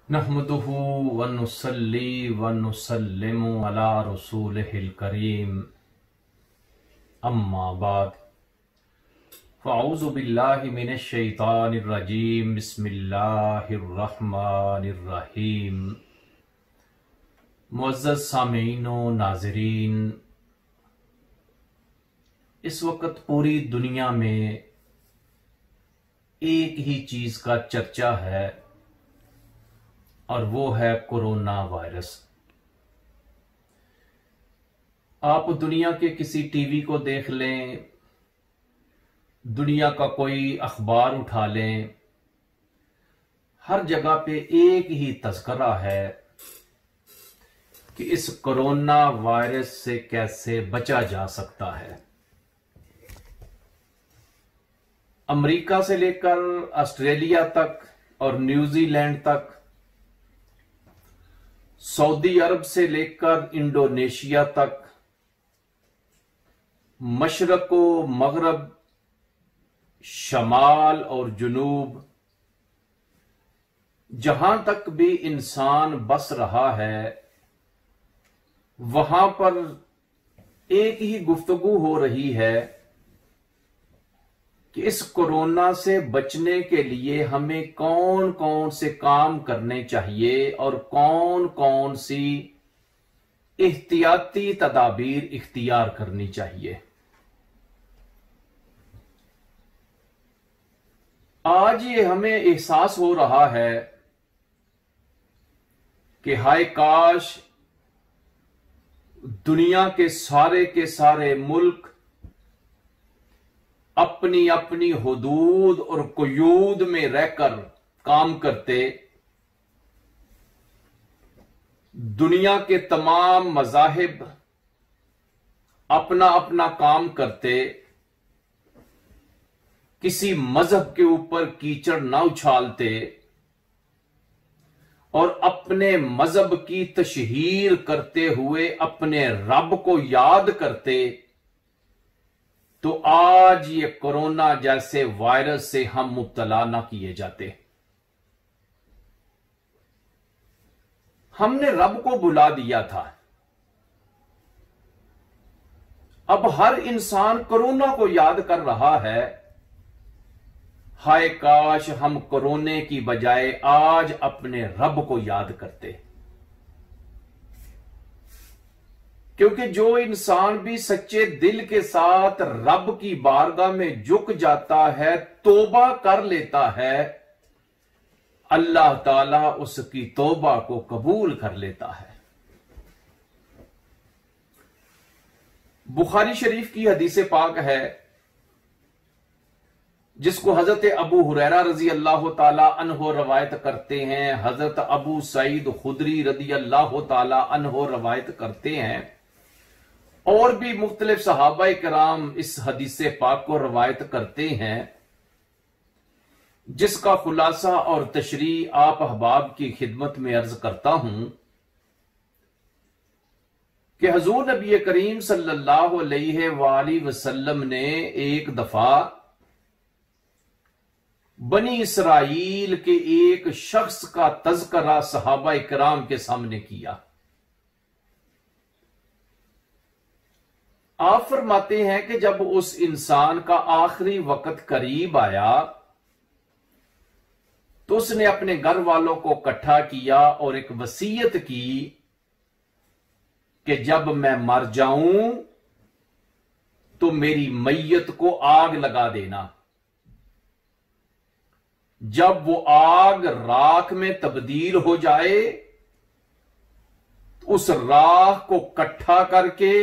नहमदुहु व नुसल्ली व नुसल्लिमु अला रसूलिहिल करीम अम्मा बाद फ़अऊज़ु बिल्लाहि मिनश शैतानिर रजीम बिस्मिल्लाहिर रहमानिर रहीम। मुअज़्ज़ज़ सामीईन व नाज़रीन, इस वक्त पूरी दुनिया में एक ही चीज का चर्चा है और वो है कोरोना वायरस। आप दुनिया के किसी टीवी को देख लें, दुनिया का कोई अखबार उठा लें, हर जगह पे एक ही तज़किरा है कि इस कोरोना वायरस से कैसे बचा जा सकता है। अमेरिका से लेकर ऑस्ट्रेलिया तक और न्यूजीलैंड तक, सऊदी अरब से लेकर इंडोनेशिया तक, मशरक व मगरब, शमाल और जुनूब, जहां तक भी इंसान बस रहा है वहां पर एक ही गुफ्तगू हो रही है कि इस कोरोना से बचने के लिए हमें कौन कौन से काम करने चाहिए और कौन कौन सी एहतियाती तदाबीर इख्तियार करनी चाहिए। आज ये हमें एहसास हो रहा है कि हाय काश दुनिया के सारे मुल्क अपनी अपनी हुदूद और कुयूद में रहकर काम करते, दुनिया के तमाम मज़ाहिब अपना अपना काम करते, किसी मजहब के ऊपर कीचड़ ना उछालते और अपने मजहब की तशहीर करते हुए अपने रब को याद करते, तो आज ये कोरोना जैसे वायरस से हम मुब्तला ना किए जाते। हमने रब को बुला दिया था। अब हर इंसान कोरोना को याद कर रहा है। हाय काश हम कोरोने की बजाय आज अपने रब को याद करते, क्योंकि जो इंसान भी सच्चे दिल के साथ रब की बारगाह में झुक जाता है, तौबा कर लेता है, अल्लाह ताला उसकी तौबा को कबूल कर लेता है। बुखारी शरीफ की हदीस पाक है जिसको हजरत अबू हुरैरा रजी अल्लाह ताला अन्हो रवायत करते हैं, हजरत अबू सईद खुदरी रजी अल्लाह ताला अन्हो रवायत करते हैं, और भी मुख्तलिफ सहाबा कराम इस हदीस पाक को रवायत करते हैं, जिसका खुलासा और तशरी आप अहबाब की खिदमत में अर्ज करता हूं कि हुजूर नबी करीम सल्लल्लाहु अलैहि वसल्लम ने एक दफा बनी इसराइल के एक शख्स का तज़करा सहाबा कराम के सामने किया। आप फरमाते हैं कि जब उस इंसान का आखिरी वक्त करीब आया तो उसने अपने घर वालों को इकट्ठा किया और एक वसीयत की कि जब मैं मर जाऊं तो मेरी मैयत को आग लगा देना। जब वो आग राख में तब्दील हो जाए तो उस राख को इकट्ठा करके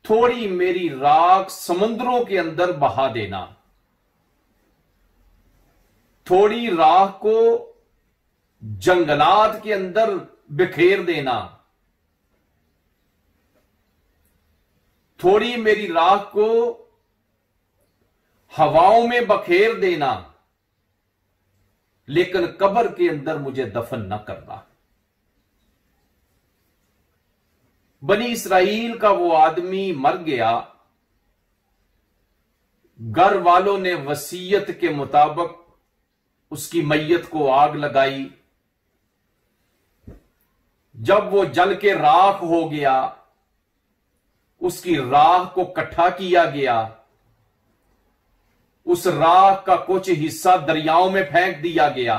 थोड़ी मेरी राख समुद्रों के अंदर बहा देना, थोड़ी राख को जंगलात के अंदर बिखेर देना, थोड़ी मेरी राख को हवाओं में बखेर देना, लेकिन कब्र के अंदर मुझे दफन न करना। बनी इसराइल का वो आदमी मर गया। घर वालों ने वसीयत के मुताबिक उसकी मैयत को आग लगाई, जब वो जल के राख हो गया, उसकी राख को इकट्ठा किया गया, उस राख का कुछ हिस्सा दरियाओं में फेंक दिया गया,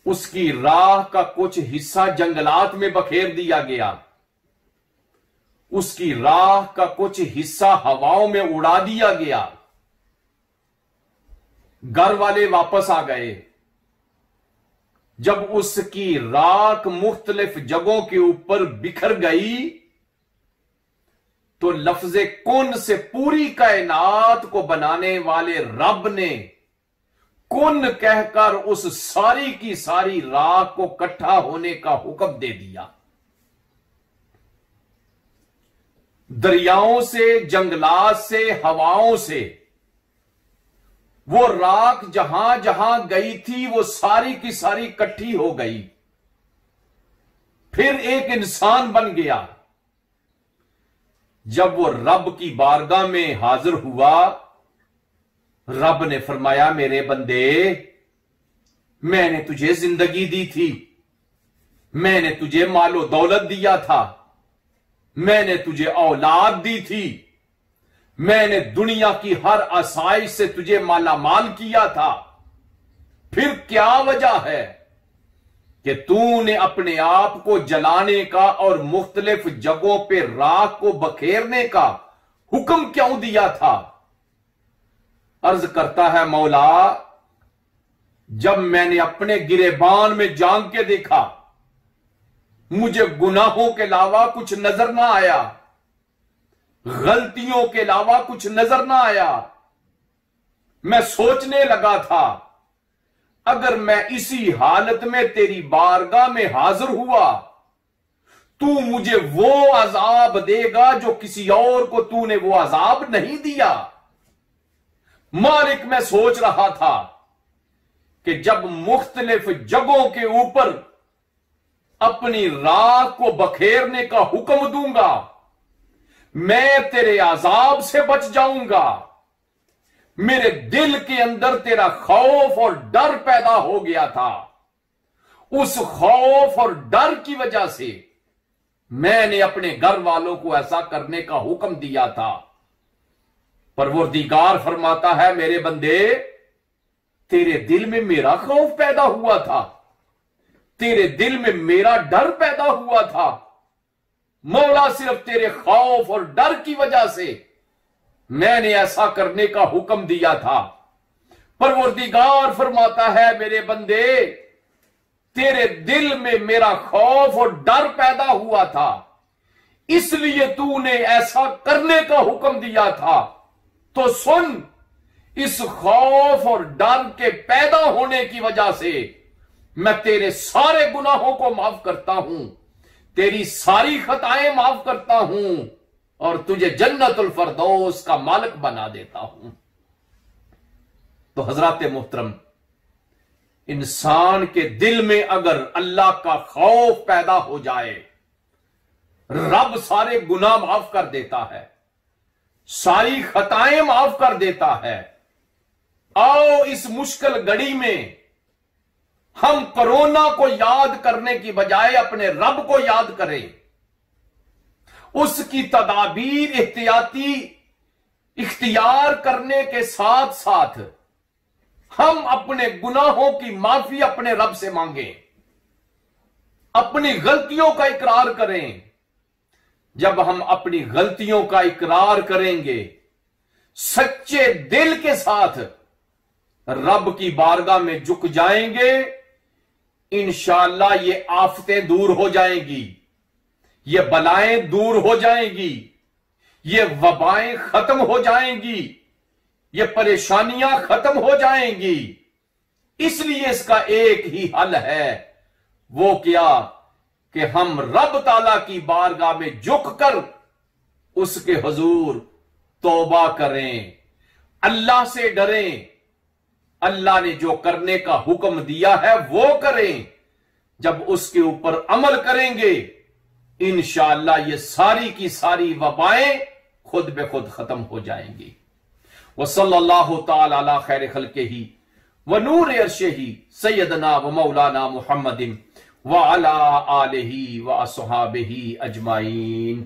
उसकी राख का कुछ हिस्सा जंगलात में बखेर दिया गया, उसकी राख का कुछ हिस्सा हवाओं में उड़ा दिया गया। घर वाले वापस आ गए। जब उसकी राख मुख्तलिफ जगहों के ऊपर बिखर गई तो लफ्ज़े कुन से पूरी कायनात को बनाने वाले रब ने कुन कहकर उस सारी की सारी राख को इकट्ठा होने का हुक्म दे दिया। दरियाओं से, जंगलात से, हवाओं से वो राख जहां जहां गई थी वो सारी की सारी इकट्ठी हो गई। फिर एक इंसान बन गया। जब वो रब की बारगाह में हाजिर हुआ, रब ने फरमाया, मेरे बंदे, मैंने तुझे जिंदगी दी थी, मैंने तुझे मालो दौलत दिया था, मैंने तुझे औलाद दी थी, मैंने दुनिया की हर आसाइश से तुझे मालामाल किया था। फिर क्या वजह है कि तूने अपने आप को जलाने का और मुख्तलिफ जगहों पे राख को बखेरने का हुक्म क्यों दिया था? अर्ज करता है मौला, जब मैंने अपने गिरेबान में झांक के देखा, मुझे गुनाहों के अलावा कुछ नजर ना आया, गलतियों के अलावा कुछ नजर ना आया। मैं सोचने लगा था, अगर मैं इसी हालत में तेरी बारगाह में हाजिर हुआ, तू मुझे वो अजाब देगा जो किसी और को तूने वो अजाब नहीं दिया। मालिक, मैं सोच रहा था कि जब मुख्तलिफ जगहों के ऊपर अपनी राख को बखेरने का हुक्म दूंगा, मैं तेरे अजाब से बच जाऊंगा। मेरे दिल के अंदर तेरा खौफ और डर पैदा हो गया था। उस खौफ और डर की वजह से मैंने अपने घर वालों को ऐसा करने का हुक्म दिया था। परवरदिगार फरमाता है, मेरे बंदे, तेरे दिल में मेरा खौफ पैदा हुआ था, तेरे दिल में मेरा डर पैदा हुआ था। मौला, सिर्फ तेरे खौफ और डर की वजह से मैंने ऐसा करने का हुक्म दिया था। परवरदिगार फरमाता है, मेरे बंदे, तेरे दिल में मेरा खौफ और डर पैदा हुआ था, इसलिए तूने ऐसा करने का हुक्म दिया था। तो सुन, इस खौफ और डर के पैदा होने की वजह से मैं तेरे सारे गुनाहों को माफ करता हूं, तेरी सारी खताएं माफ करता हूं और तुझे जन्नतुल फरदौस का मालिक बना देता हूं। तो हजरात मोहतरम, इंसान के दिल में अगर अल्लाह का खौफ पैदा हो जाए, रब सारे गुनाह माफ कर देता है, सारी खताएं माफ कर देता है। आओ इस मुश्किल घड़ी में हम कोरोना को याद करने की बजाय अपने रब को याद करें, उसकी तदाबीर एहतियाती इख्तियार करने के साथ साथ हम अपने गुनाहों की माफी अपने रब से मांगें, अपनी गलतियों का इकरार करें। जब हम अपनी गलतियों का इकरार करेंगे सच्चे दिल के साथ, रब की बारगाह में झुक जाएंगे, इंशाअल्लाह ये आफतें दूर हो जाएंगी, ये बलाएं दूर हो जाएंगी, ये वबाएं खत्म हो जाएंगी, ये परेशानियां खत्म हो जाएंगी। इसलिए इसका एक ही हल है, वो क्या कि हम रब ताला की बारगाह में झुककर उसके हुजूर तौबा करें, अल्लाह से डरें, अल्लाह ने जो करने का हुक्म दिया है वो करें। जब उसके ऊपर अमल करेंगे इंशाअल्लाह ये सारी की सारी वबाएं खुद बे खुद खत्म हो जाएंगी। वसल्लल्लाहु तआला अला खैर खल्किही व नूर अर्शिही सय्यदना व मौलाना मुहम्मदिन व अला आलिही व अस्हाबिही अजमाइन।